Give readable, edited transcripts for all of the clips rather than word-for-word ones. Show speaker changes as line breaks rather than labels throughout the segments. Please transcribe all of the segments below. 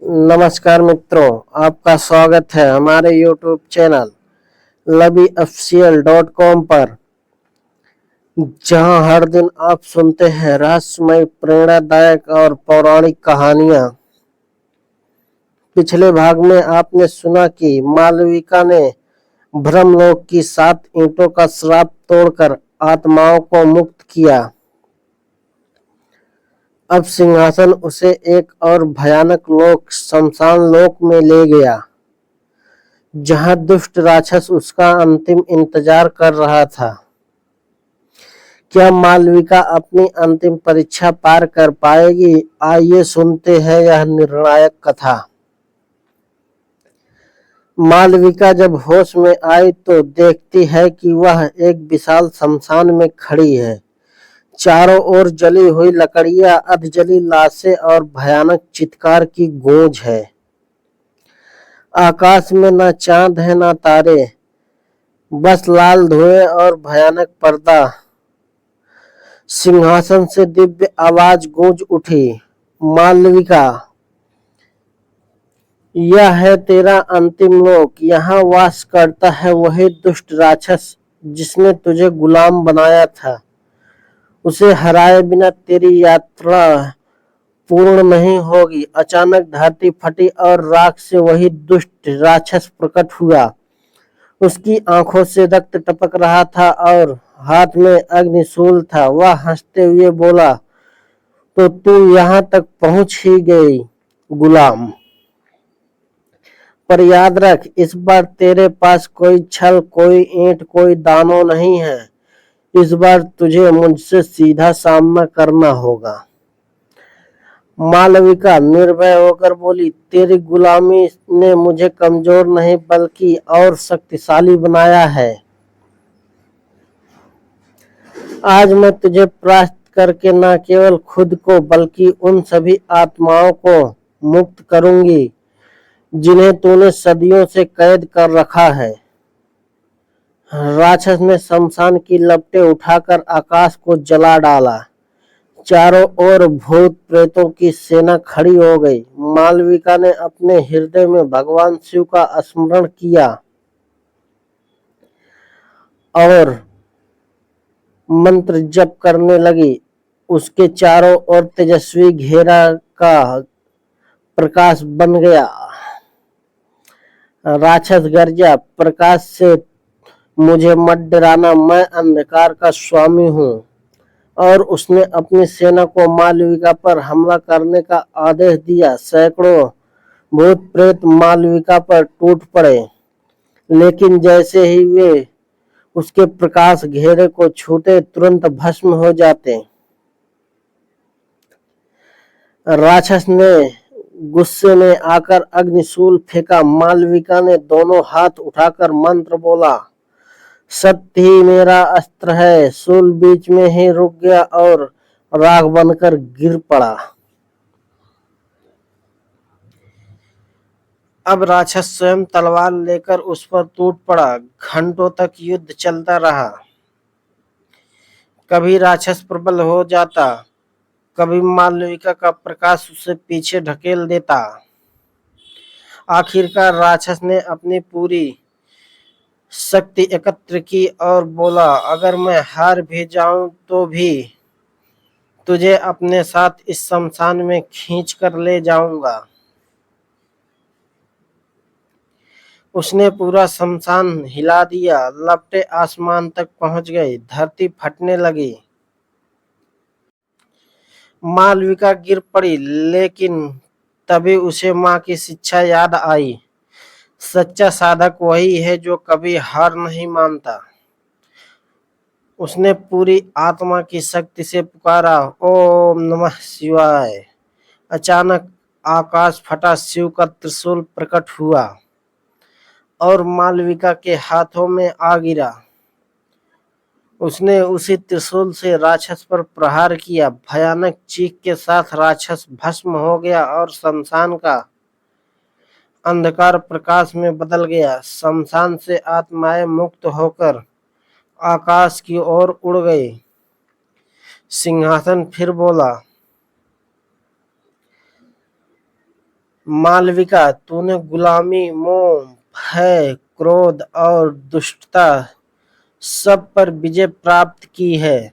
नमस्कार मित्रों, आपका स्वागत है हमारे YouTube चैनल LabiOfficial.com पर, जहां हर दिन आप सुनते हैं रहस्यमय, प्रेरणादायक और पौराणिक कहानियां। पिछले भाग में आपने सुना कि मालविका ने ब्रह्मलोक की 7 ईंटों का श्राप तोड़कर आत्माओं को मुक्त किया। अब सिंहासन उसे एक और भयानक लोक, शमशान लोक में ले गया, जहां दुष्ट राक्षस उसका अंतिम इंतजार कर रहा था। क्या मालविका अपनी अंतिम परीक्षा पार कर पाएगी? आइए सुनते हैं यह निर्णायक कथा। मालविका जब होश में आई तो देखती है कि वह एक विशाल शमशान में खड़ी है। चारों ओर जली हुई लकड़ियां, अधजली लाशें और भयानक चित्कार की गूंज है। आकाश में न चांद है न तारे, बस लाल धुएं और भयानक पर्दा। सिंहासन से दिव्य आवाज गूंज उठी, मालविका, यह है तेरा अंतिम लोक। यहाँ वास करता है वही दुष्ट राक्षस जिसने तुझे गुलाम बनाया था। उसे हराए बिना तेरी यात्रा पूर्ण नहीं होगी। अचानक धरती फटी और राख से वही दुष्ट राक्षस प्रकट हुआ। उसकी आंखों से रक्त टपक रहा था और हाथ में अग्निशूल था। वह हंसते हुए बोला, तो तू यहाँ तक पहुंच ही गई गुलाम। पर याद रख, इस बार तेरे पास कोई छल, कोई ईंट, कोई दानव नहीं है। इस बार तुझे मुझसे सीधा सामना करना होगा। मालविका निर्भय होकर बोली, तेरी गुलामी ने मुझे कमजोर नहीं बल्कि और शक्तिशाली बनाया है। आज मैं तुझे परास्त करके न केवल खुद को बल्कि उन सभी आत्माओं को मुक्त करूंगी जिन्हें तूने सदियों से कैद कर रखा है। राक्षस ने शमशान की लपटें उठाकर आकाश को जला डाला। चारों ओर भूत प्रेतों की सेना खड़ी हो गई। मालविका ने अपने हृदय में भगवान शिव का स्मरण किया और मंत्र जप करने लगी। उसके चारों ओर तेजस्वी घेरा का प्रकाश बन गया। राक्षस गर्जा, प्रकाश से मुझे मत डराना, मैं अंधकार का स्वामी हूँ। और उसने अपनी सेना को मालविका पर हमला करने का आदेश दिया। सैकड़ों भूत प्रेत मालविका पर टूट पड़े, लेकिन जैसे ही वे उसके प्रकाश घेरे को छूते तुरंत भस्म हो जाते। राक्षस ने गुस्से में आकर अग्निशूल फेंका। मालविका ने दोनों हाथ उठाकर मंत्र बोला, सत्य ही मेरा अस्त्र है। शूल बीच में ही रुक गया और राख बनकर गिर पड़ा। अब राक्षस स्वयं तलवार लेकर उस पर टूट पड़ा। घंटों तक युद्ध चलता रहा। कभी राक्षस प्रबल हो जाता, कभी मालविका का प्रकाश उसे पीछे ढकेल देता। आखिरकार राक्षस ने अपनी पूरी शक्ति एकत्र की और बोला, अगर मैं हार भी जाऊं तो भी तुझे अपने साथ इस शमशान में खींच कर ले जाऊंगा। उसने पूरा शमशान हिला दिया। लपटें आसमान तक पहुंच गई। धरती फटने लगी। मालविका गिर पड़ी, लेकिन तभी उसे माँ की शिक्षा याद आई। सच्चा साधक वही है जो कभी हार नहीं मानता। उसने पूरी आत्मा की शक्ति से पुकारा, ओम नमः शिवाय। अचानक आकाश फटा, शिव का त्रिशूल प्रकट हुआ और मालविका के हाथों में आ गिरा। उसने उसी त्रिशूल से राक्षस पर प्रहार किया। भयानक चीख के साथ राक्षस भस्म हो गया और शमशान का अंधकार प्रकाश में बदल गया। शमशान से आत्माएं मुक्त होकर आकाश की ओर उड़ गई। सिंहासन फिर बोला, मालविका, तूने गुलामी, मोह, भय, क्रोध और दुष्टता सब पर विजय प्राप्त की है।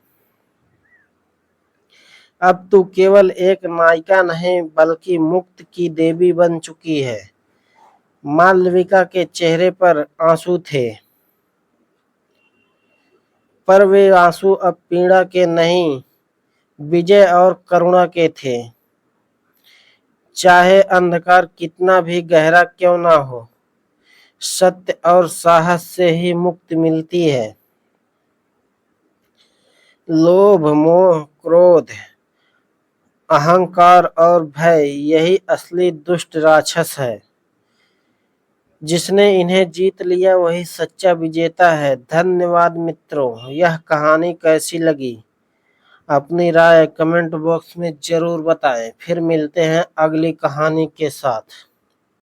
अब तू केवल एक नायिका नहीं बल्कि मुक्त की देवी बन चुकी है। मालविका के चेहरे पर आंसू थे, पर वे आंसू अब पीड़ा के नहीं, विजय और करुणा के थे। चाहे अंधकार कितना भी गहरा क्यों ना हो, सत्य और साहस से ही मुक्ति मिलती है। लोभ, मोह, क्रोध, अहंकार और भय यही असली दुष्ट राक्षस है। जिसने इन्हें जीत लिया वही सच्चा विजेता है। धन्यवाद मित्रों। यह कहानी कैसी लगी अपनी राय कमेंट बॉक्स में जरूर बताएं। फिर मिलते हैं अगली कहानी के साथ।